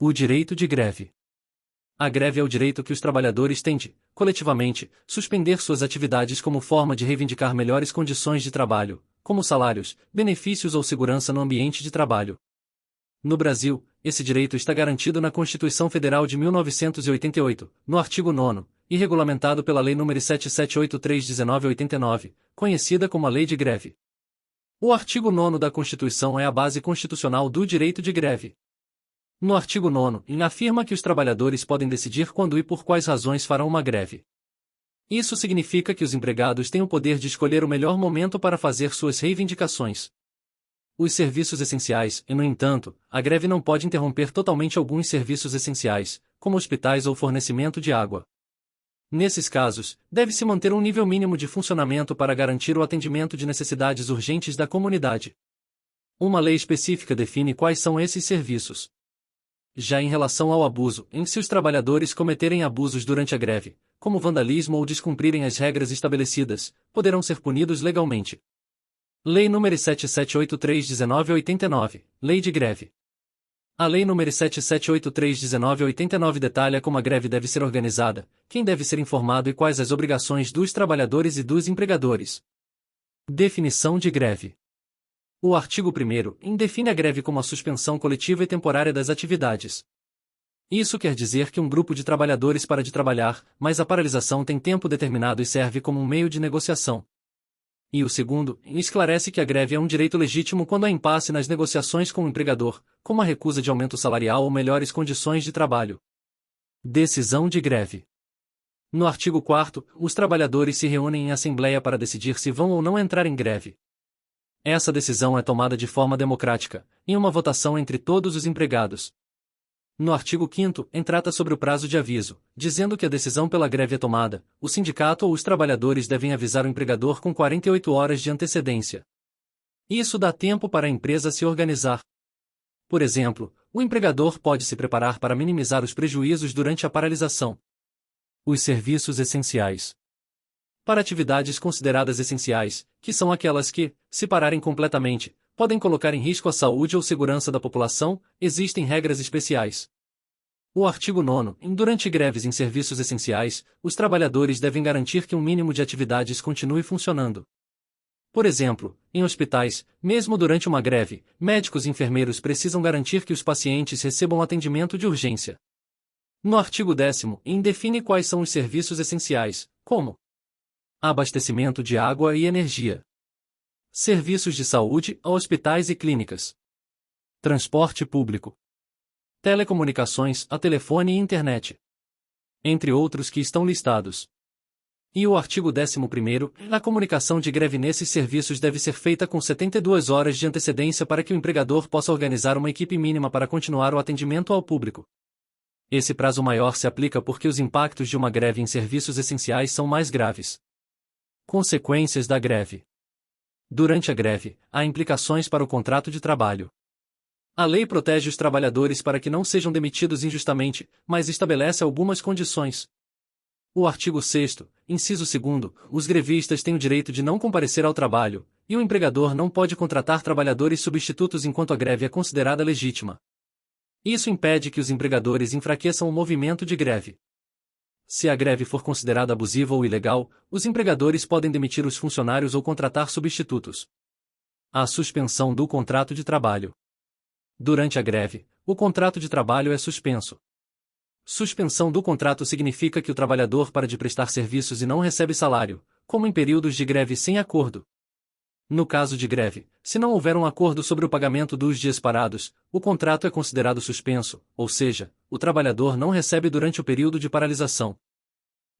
O direito de greve. A greve é o direito que os trabalhadores têm de, coletivamente, suspender suas atividades como forma de reivindicar melhores condições de trabalho, como salários, benefícios ou segurança no ambiente de trabalho. No Brasil, esse direito está garantido na Constituição Federal de 1988, no artigo 9º, e regulamentado pela Lei nº 7783/1989, conhecida como a Lei de Greve. O artigo 9º da Constituição é a base constitucional do direito de greve. No artigo 9º, afirma que os trabalhadores podem decidir quando e por quais razões farão uma greve. Isso significa que os empregados têm o poder de escolher o melhor momento para fazer suas reivindicações. Os serviços essenciais, no entanto, a greve não pode interromper totalmente alguns serviços essenciais, como hospitais ou fornecimento de água. Nesses casos, deve-se manter um nível mínimo de funcionamento para garantir o atendimento de necessidades urgentes da comunidade. Uma lei específica define quais são esses serviços. Já em relação ao abuso, se os trabalhadores cometerem abusos durante a greve, como vandalismo ou descumprirem as regras estabelecidas, poderão ser punidos legalmente. Lei nº 7783/1989, Lei de Greve. A Lei nº 7783/1989 detalha como a greve deve ser organizada, quem deve ser informado e quais as obrigações dos trabalhadores e dos empregadores. Definição de greve. O artigo 1º define a greve como a suspensão coletiva e temporária das atividades. Isso quer dizer que um grupo de trabalhadores para de trabalhar, mas a paralisação tem tempo determinado e serve como um meio de negociação. E o segundo, esclarece que a greve é um direito legítimo quando há impasse nas negociações com o empregador, como a recusa de aumento salarial ou melhores condições de trabalho. Decisão de greve. No artigo 4º, os trabalhadores se reúnem em assembleia para decidir se vão ou não entrar em greve. Essa decisão é tomada de forma democrática, em uma votação entre todos os empregados. No artigo 5º, trata sobre o prazo de aviso, dizendo que a decisão pela greve é tomada, o sindicato ou os trabalhadores devem avisar o empregador com 48 horas de antecedência. Isso dá tempo para a empresa se organizar. Por exemplo, o empregador pode se preparar para minimizar os prejuízos durante a paralisação. Os serviços essenciais. Para atividades consideradas essenciais, que são aquelas que, se pararem completamente, podem colocar em risco a saúde ou segurança da população, existem regras especiais. O artigo 9º, durante greves em serviços essenciais, os trabalhadores devem garantir que um mínimo de atividades continue funcionando. Por exemplo, em hospitais, mesmo durante uma greve, médicos e enfermeiros precisam garantir que os pacientes recebam atendimento de urgência. No artigo 10º, define quais são os serviços essenciais, como abastecimento de água e energia, serviços de saúde, hospitais e clínicas, transporte público, telecomunicações, a telefone e internet, entre outros que estão listados. E o artigo 11º, a comunicação de greve nesses serviços deve ser feita com 72 horas de antecedência para que o empregador possa organizar uma equipe mínima para continuar o atendimento ao público. Esse prazo maior se aplica porque os impactos de uma greve em serviços essenciais são mais graves. Consequências da greve. Durante a greve, há implicações para o contrato de trabalho. A lei protege os trabalhadores para que não sejam demitidos injustamente, mas estabelece algumas condições. O artigo 6º, inciso 2º, os grevistas têm o direito de não comparecer ao trabalho, e o empregador não pode contratar trabalhadores substitutos enquanto a greve é considerada legítima. Isso impede que os empregadores enfraqueçam o movimento de greve. Se a greve for considerada abusiva ou ilegal, os empregadores podem demitir os funcionários ou contratar substitutos. A suspensão do contrato de trabalho. Durante a greve, o contrato de trabalho é suspenso. Suspensão do contrato significa que o trabalhador para de prestar serviços e não recebe salário, como em períodos de greve sem acordo. No caso de greve, se não houver um acordo sobre o pagamento dos dias parados, o contrato é considerado suspenso, ou seja, o trabalhador não recebe durante o período de paralisação.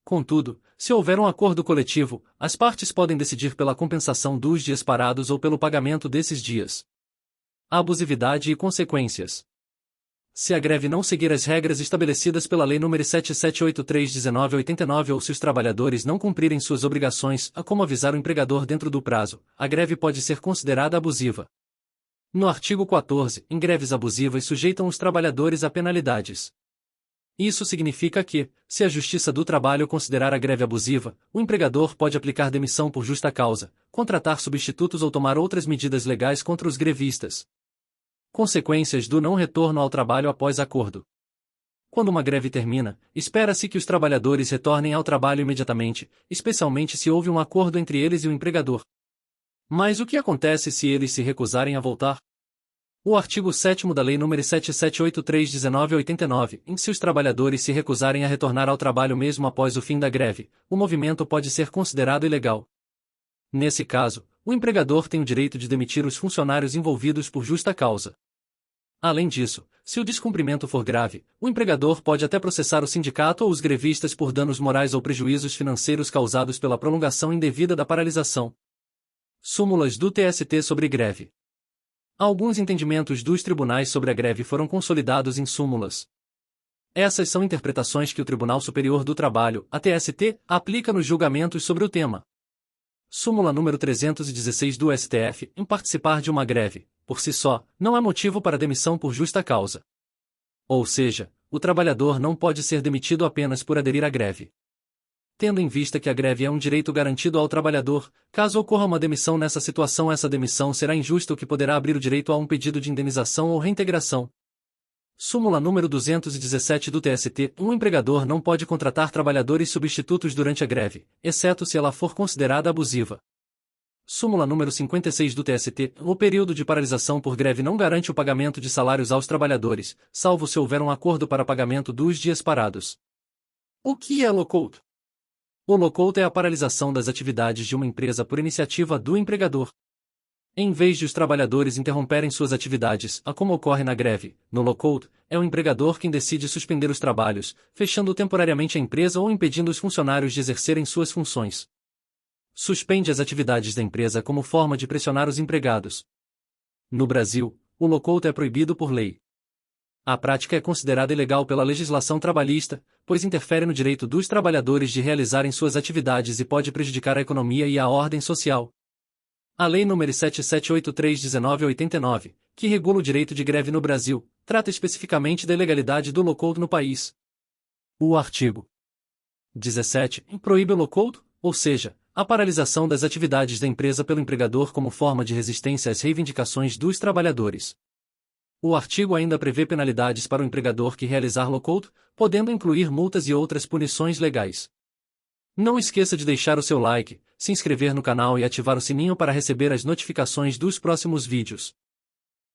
Contudo, se houver um acordo coletivo, as partes podem decidir pela compensação dos dias parados ou pelo pagamento desses dias. Abusividade e consequências. Se a greve não seguir as regras estabelecidas pela Lei nº 7783/1989 ou se os trabalhadores não cumprirem suas obrigações, como avisar o empregador dentro do prazo, a greve pode ser considerada abusiva. No artigo 14, greves abusivas sujeitam os trabalhadores a penalidades. Isso significa que, se a Justiça do Trabalho considerar a greve abusiva, o empregador pode aplicar demissão por justa causa, contratar substitutos ou tomar outras medidas legais contra os grevistas. Consequências do não retorno ao trabalho após acordo. Quando uma greve termina, espera-se que os trabalhadores retornem ao trabalho imediatamente, especialmente se houve um acordo entre eles e o empregador. Mas o que acontece se eles se recusarem a voltar? O artigo 7º da Lei nº 7783/1989, em que se os trabalhadores se recusarem a retornar ao trabalho mesmo após o fim da greve, o movimento pode ser considerado ilegal. Nesse caso, o empregador tem o direito de demitir os funcionários envolvidos por justa causa. Além disso, se o descumprimento for grave, o empregador pode até processar o sindicato ou os grevistas por danos morais ou prejuízos financeiros causados pela prolongação indevida da paralisação. Súmulas do TST sobre greve. Alguns entendimentos dos tribunais sobre a greve foram consolidados em súmulas. Essas são interpretações que o Tribunal Superior do Trabalho, a TST, aplica nos julgamentos sobre o tema. Súmula número 316 do STF, em participar de uma greve, por si só, não há motivo para demissão por justa causa. Ou seja, o trabalhador não pode ser demitido apenas por aderir à greve. Tendo em vista que a greve é um direito garantido ao trabalhador, caso ocorra uma demissão nessa situação, essa demissão será injusta, o que poderá abrir o direito a um pedido de indenização ou reintegração. Súmula número 217 do TST, um empregador não pode contratar trabalhadores substitutos durante a greve, exceto se ela for considerada abusiva. Súmula número 56 do TST, o período de paralisação por greve não garante o pagamento de salários aos trabalhadores, salvo se houver um acordo para pagamento dos dias parados. O que é lockout? O lockout é a paralisação das atividades de uma empresa por iniciativa do empregador. Em vez de os trabalhadores interromperem suas atividades, como ocorre na greve, no lockout, é o empregador quem decide suspender os trabalhos, fechando temporariamente a empresa ou impedindo os funcionários de exercerem suas funções. Suspende as atividades da empresa como forma de pressionar os empregados. No Brasil, o lockout é proibido por lei. A prática é considerada ilegal pela legislação trabalhista, pois interfere no direito dos trabalhadores de realizarem suas atividades e pode prejudicar a economia e a ordem social. A Lei nº 7783/1989, que regula o direito de greve no Brasil, trata especificamente da ilegalidade do lockout no país. O artigo 17 proíbe o lockout, ou seja, a paralisação das atividades da empresa pelo empregador como forma de resistência às reivindicações dos trabalhadores. O artigo ainda prevê penalidades para o empregador que realizar lockout, podendo incluir multas e outras punições legais. Não esqueça de deixar o seu like, se inscrever no canal e ativar o sininho para receber as notificações dos próximos vídeos.